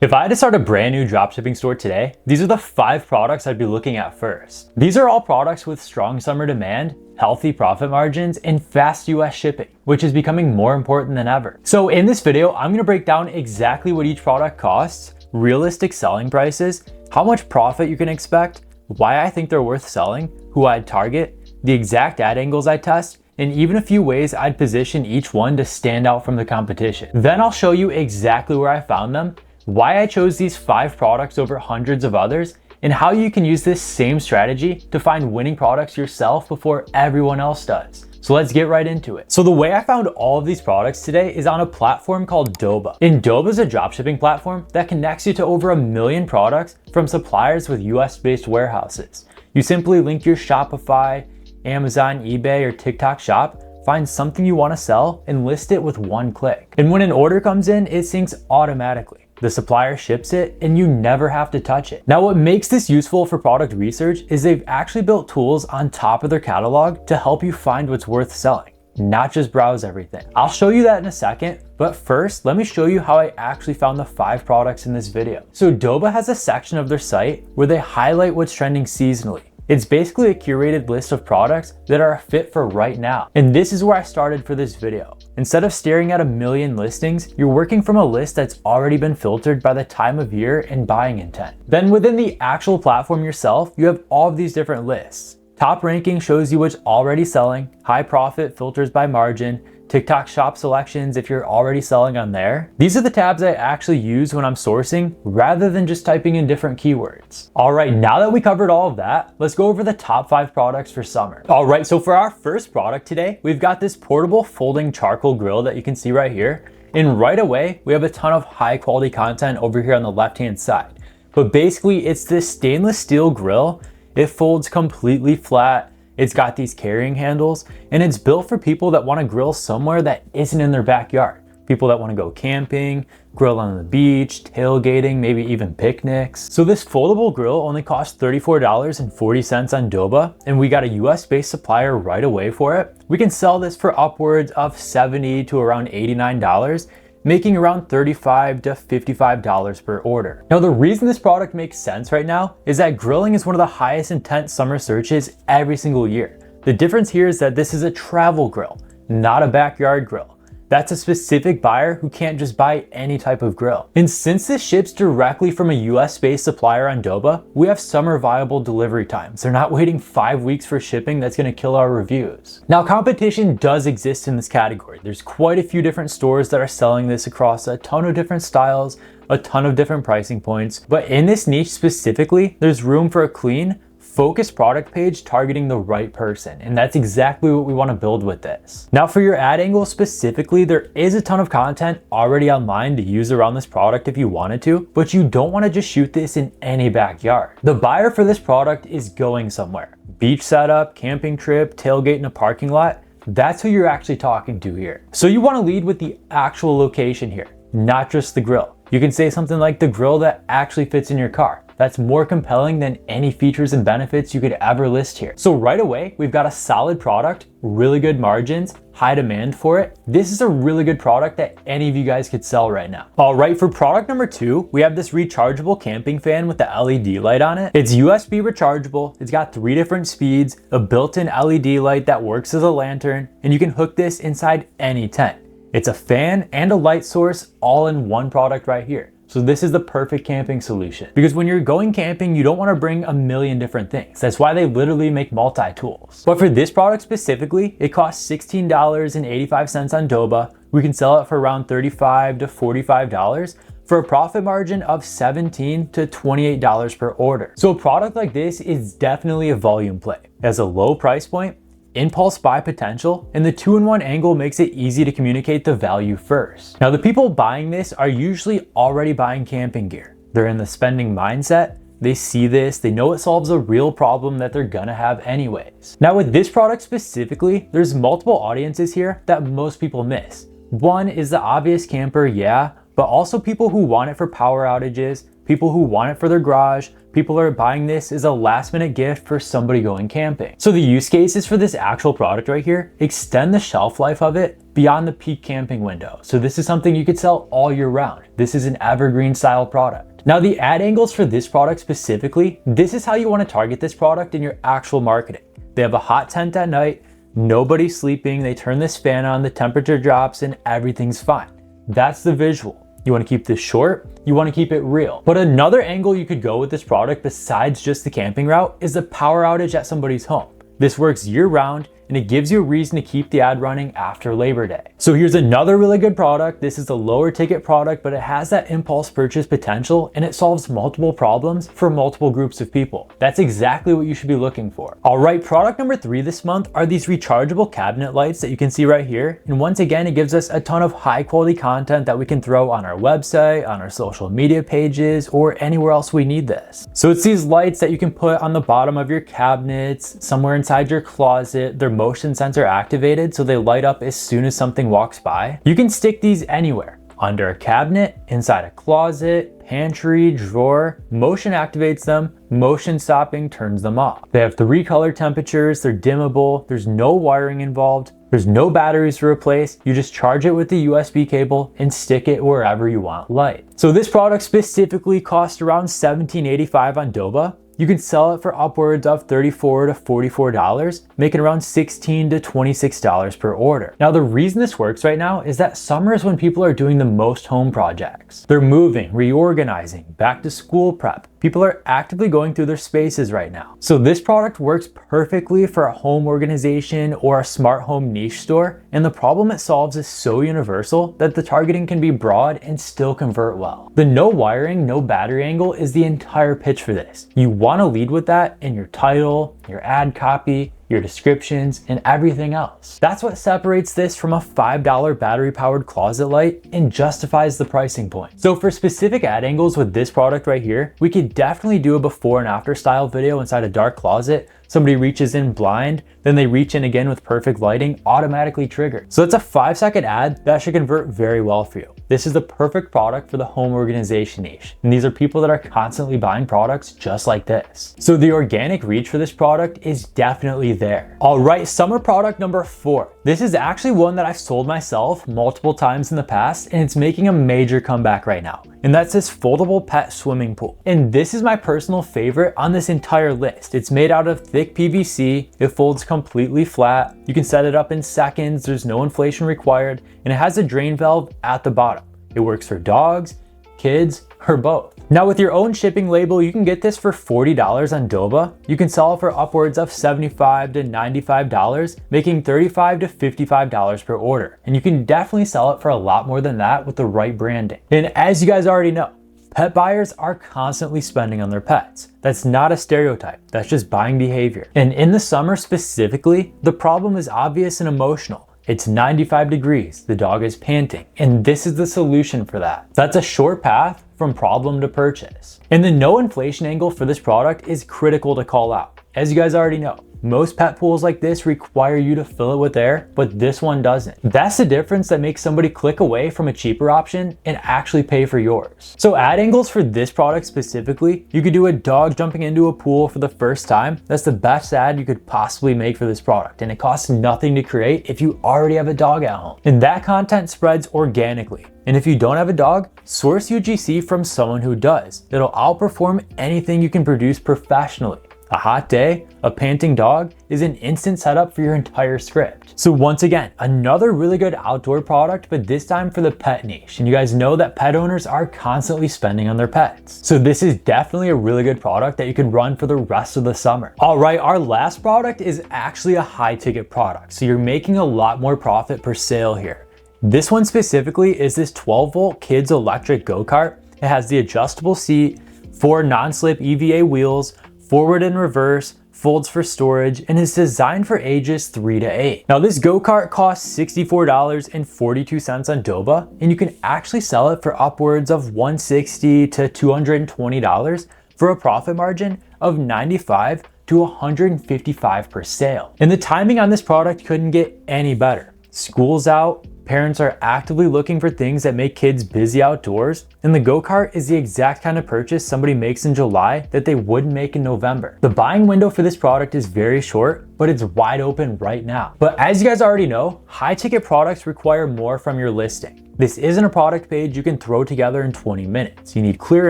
If I had to start a brand new dropshipping store today, these are the 5 products I'd be looking at first. These are all products with strong summer demand, healthy profit margins, and fast US shipping, which is becoming more important than ever. So in this video, I'm gonna break down exactly what each product costs, realistic selling prices, how much profit you can expect, why I think they're worth selling, who I'd target, the exact ad angles I test, and even a few ways I'd position each one to stand out from the competition. Then I'll show you exactly where I found them, why I chose these 5 products over hundreds of others, and how you can use this same strategy to find winning products yourself before everyone else does. So let's get right into it. So the way I found all of these products today is on a platform called Doba. And Doba is a dropshipping platform that connects you to over 1 million products from suppliers with US-based warehouses. You simply link your Shopify, Amazon, eBay, or TikTok shop, find something you want to sell, and list it with one click. And when an order comes in, it syncs automatically. The supplier ships it and you never have to touch it. Now, what makes this useful for product research is they've actually built tools on top of their catalog to help you find what's worth selling, not just browse everything. I'll show you that in a second, but first, let me show you how I actually found the 5 products in this video. So Doba has a section of their site where they highlight what's trending seasonally. It's basically a curated list of products that are a fit for right now. And this is where I started for this video. Instead of staring at 1 million listings, you're working from a list that's already been filtered by the time of year and buying intent. Then within the actual platform yourself, you have all of these different lists. Top ranking shows you what's already selling, high profit filters by margin, TikTok shop selections if you're already selling on there. These are the tabs I actually use when I'm sourcing rather than just typing in different keywords. All right, now that we covered all of that, let's go over the top 5 products for summer. All right, so for our first product today, we've got this portable folding charcoal grill that you can see right here. And right away, we have a ton of high quality content over here on the left-hand side. But basically, it's this stainless steel grill. It folds completely flat. It's got these carrying handles, and it's built for people that want to grill somewhere that isn't in their backyard. People that want to go camping, grill on the beach, tailgating, maybe even picnics. So this foldable grill only costs $34.40 on Doba, and we got a US-based supplier right away for it. We can sell this for upwards of $70 to around $89, making around $35 to $55 per order. Now, the reason this product makes sense right now is that grilling is one of the highest intent summer searches every single year. The difference here is that this is a travel grill, not a backyard grill. That's a specific buyer who can't just buy any type of grill. And since this ships directly from a US-based supplier on Doba, we have summer viable delivery times. They're not waiting 5 weeks for shipping that's gonna kill our reviews. Now, competition does exist in this category. There's quite a few different stores that are selling this across a ton of different styles, a ton of different pricing points. But in this niche specifically, there's room for a clean, focused product page targeting the right person. And that's exactly what we want to build with this. Now, for your ad angle specifically, there is a ton of content already online to use around this product if you wanted to, but you don't want to just shoot this in any backyard. The buyer for this product is going somewhere. Beach setup, camping trip, tailgate in a parking lot. That's who you're actually talking to here. So you want to lead with the actual location here, not just the grill. You can say something like the grill that actually fits in your car. That's more compelling than any features and benefits you could ever list here. So right away, we've got a solid product, really good margins, high demand for it. This is a really good product that any of you guys could sell right now. All right, for product number 2, we have this rechargeable camping fan with the LED light on it. It's USB rechargeable. It's got 3 different speeds, a built-in LED light that works as a lantern, and you can hook this inside any tent. It's a fan and a light source all in one product right here. So this is the perfect camping solution, because when you're going camping, you don't want to bring 1 million different things. That's why they literally make multi-tools. But for this product specifically, it costs $16.85 on Doba. We can sell it for around $35 to $45 for a profit margin of $17 to $28 per order. So a product like this is definitely a volume play. It has a low price point, impulse buy potential, and the 2-in-1 angle makes it easy to communicate the value first. Now, the people buying this are usually already buying camping gear. They're in the spending mindset. They see this, they know it solves a real problem that they're gonna have anyways. Now, with this product specifically, there's multiple audiences here that most people miss. One is the obvious camper, yeah, but also people who want it for power outages, people who want it for their garage, people are buying this as a last minute gift for somebody going camping. So the use cases for this actual product right here extend the shelf life of it beyond the peak camping window. So this is something you could sell all year round. This is an evergreen style product. Now the ad angles for this product specifically, this is how you want to target this product in your actual marketing. They have a hot tent at night, nobody's sleeping, they turn this fan on, the temperature drops, and everything's fine. That's the visual. You want to keep this short, you want to keep it real. But another angle you could go with this product besides just the camping route is the power outage at somebody's home. This works year round, and it gives you a reason to keep the ad running after Labor Day. So here's another really good product. This is a lower ticket product, but it has that impulse purchase potential, and it solves multiple problems for multiple groups of people. That's exactly what you should be looking for. All right, product number 3 this month are these rechargeable cabinet lights that you can see right here. And once again, it gives us a ton of high quality content that we can throw on our website, on our social media pages, or anywhere else we need this. So it's these lights that you can put on the bottom of your cabinets, somewhere inside your closet. They're motion sensor activated, so they light up as soon as something walks by. You can stick these anywhere, under a cabinet, inside a closet, pantry, drawer. Motion activates them, motion stopping turns them off. They have 3 color temperatures, they're dimmable, there's no wiring involved, there's no batteries to replace. You just charge it with the USB cable and stick it wherever you want light. So this product specifically costs around $17.85 on Doba. You can sell it for upwards of $34 to $44, making around $16 to $26 per order. Now the reason this works right now is that summer is when people are doing the most home projects. They're moving, reorganizing, back to school prep. People are actively going through their spaces right now. So this product works perfectly for a home organization or a smart home niche store. And the problem it solves is so universal that the targeting can be broad and still convert well. The no wiring, no battery angle is the entire pitch for this. You want to lead with that in your title, your ad copy, your descriptions, and everything else. That's what separates this from a $5 battery powered closet light and justifies the pricing point. So for specific ad angles with this product right here, we could definitely do a before and after style video inside a dark closet. Somebody reaches in blind, then they reach in again with perfect lighting, automatically triggered. So it's a 5-second ad that should convert very well for you. This is the perfect product for the home organization niche. And these are people that are constantly buying products just like this. So the organic reach for this product is definitely there. All right, summer product number 4. This is actually one that I've sold myself multiple times in the past, and it's making a major comeback right now. And that's this foldable pet swimming pool. And this is my personal favorite on this entire list. It's made out of thick PVC, it folds completely flat, you can set it up in seconds, there's no inflation required, and it has a drain valve at the bottom. It works for dogs, kids, or both. Now with your own shipping label, you can get this for $40 on Doba. You can sell it for upwards of $75 to $95, making $35 to $55 per order. And you can definitely sell it for a lot more than that with the right branding. And as you guys already know, pet buyers are constantly spending on their pets. That's not a stereotype, that's just buying behavior. And in the summer specifically, the problem is obvious and emotional. It's 95 degrees, the dog is panting, and this is the solution for that. That's a short path from problem to purchase. And the no inflation angle for this product is critical to call out. As you guys already know, most pet pools like this require you to fill it with air, but this one doesn't. That's the difference that makes somebody click away from a cheaper option and actually pay for yours. So ad angles for this product specifically, you could do a dog jumping into a pool for the first time. That's the best ad you could possibly make for this product, and it costs nothing to create if you already have a dog at home. And that content spreads organically. And if you don't have a dog, source UGC from someone who does. It'll outperform anything you can produce professionally. A hot day, a panting dog is an instant setup for your entire script. So once again, another really good outdoor product, but this time for the pet niche. And you guys know that pet owners are constantly spending on their pets. So this is definitely a really good product that you can run for the rest of the summer. All right, our last product is actually a high ticket product. So you're making a lot more profit per sale here. This one specifically is this 12-volt kids electric go-kart. It has the adjustable seat, 4 non-slip EVA wheels, forward and reverse, folds for storage, and is designed for ages 3 to 8. Now this go-kart costs $64.42 on Doba, and you can actually sell it for upwards of $160 to $220 for a profit margin of $95 to $155 per sale. And the timing on this product couldn't get any better. School's out, parents are actively looking for things that make kids busy outdoors, and the go-kart is the exact kind of purchase somebody makes in July that they wouldn't make in November. The buying window for this product is very short, but it's wide open right now. But as you guys already know, high ticket products require more from your listing. This isn't a product page you can throw together in 20 minutes. You need clear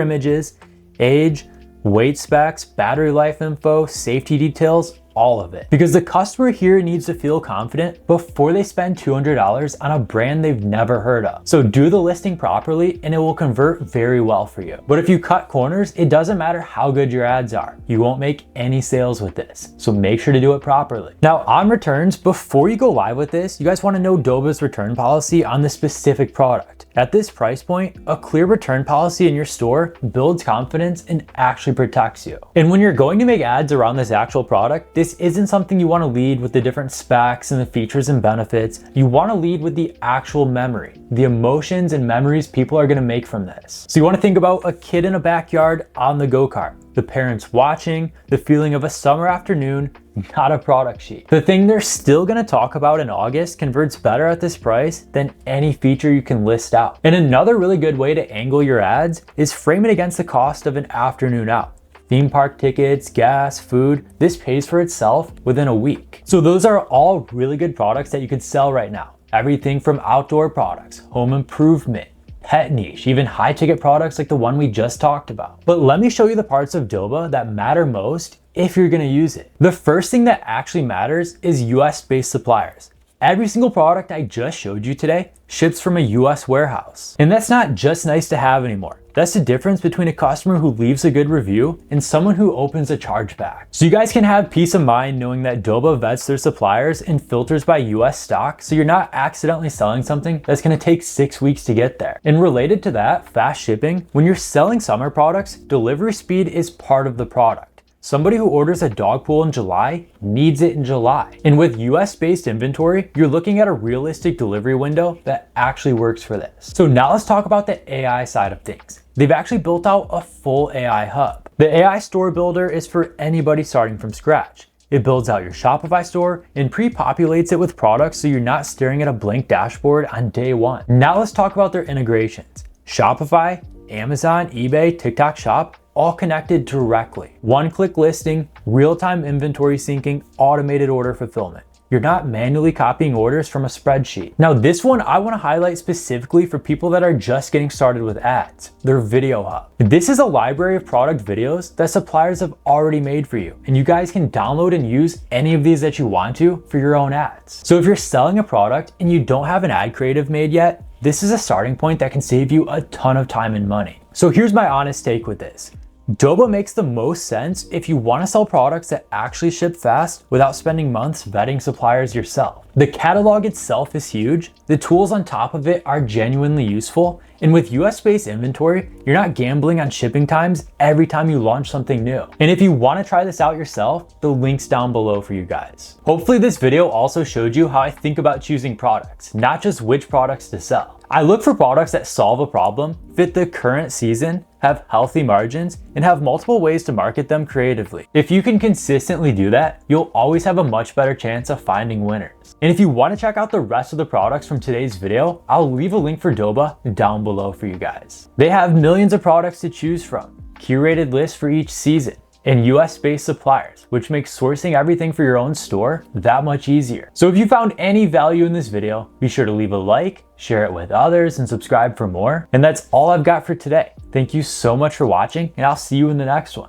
images, age, weight specs, battery life info, safety details, all of it. Because the customer here needs to feel confident before they spend $200 on a brand they've never heard of. So do the listing properly and it will convert very well for you. But if you cut corners, it doesn't matter how good your ads are. You won't make any sales with this. So make sure to do it properly. Now on returns, before you go live with this, you guys want to know Doba's return policy on the specific product. At this price point, a clear return policy in your store builds confidence and actually protects you. And when you're going to make ads around this actual product, this isn't something you want to lead with the different specs and the features and benefits. You want to lead with the actual memory, the emotions and memories people are going to make from this. So you want to think about a kid in a backyard on the go-kart, the parents watching, the feeling of a summer afternoon, not a product sheet. The thing they're still going to talk about in August converts better at this price than any feature you can list out. And another really good way to angle your ads is frame it against the cost of an afternoon out. Theme park tickets, gas, food, this pays for itself within a week. So those are all really good products that you could sell right now. Everything from outdoor products, home improvement, pet niche, even high ticket products like the one we just talked about. But let me show you the parts of Doba that matter most if you're gonna use it. The first thing that actually matters is US-based suppliers. Every single product I just showed you today ships from a US warehouse. And that's not just nice to have anymore. That's the difference between a customer who leaves a good review and someone who opens a chargeback. So you guys can have peace of mind knowing that Doba vets their suppliers and filters by US stock, so you're not accidentally selling something that's gonna take 6 weeks to get there. And related to that, fast shipping, when you're selling summer products, delivery speed is part of the product. Somebody who orders a dog pool in July needs it in July. And with US-based inventory, you're looking at a realistic delivery window that actually works for this. So now let's talk about the AI side of things. They've actually built out a full AI hub. The AI store builder is for anybody starting from scratch. It builds out your Shopify store and pre-populates it with products so you're not staring at a blank dashboard on day one. Now let's talk about their integrations. Shopify, Amazon, eBay, TikTok Shop, all connected directly. One-click listing, real-time inventory syncing, automated order fulfillment. You're not manually copying orders from a spreadsheet. Now this one I want to highlight specifically for people that are just getting started with ads, their video hub. This is a library of product videos that suppliers have already made for you, and you guys can download and use any of these that you want to for your own ads. So if you're selling a product and you don't have an ad creative made yet, this is a starting point that can save you a ton of time and money. So here's my honest take with this. Doba makes the most sense if you want to sell products that actually ship fast without spending months vetting suppliers yourself. The catalog itself is huge, the tools on top of it are genuinely useful, and with US-based inventory, you're not gambling on shipping times every time you launch something new. And if you want to try this out yourself, the link's down below for you guys. Hopefully this video also showed you how I think about choosing products, not just which products to sell. I look for products that solve a problem, fit the current season, have healthy margins, and have multiple ways to market them creatively. If you can consistently do that, you'll always have a much better chance of finding winners. And if you want to check out the rest of the products from today's video, I'll leave a link for Doba down below for you guys. They have millions of products to choose from, curated lists for each season, and US-based suppliers, which makes sourcing everything for your own store that much easier. So if you found any value in this video, be sure to leave a like, share it with others, and subscribe for more. And that's all I've got for today. Thank you so much for watching, and I'll see you in the next one.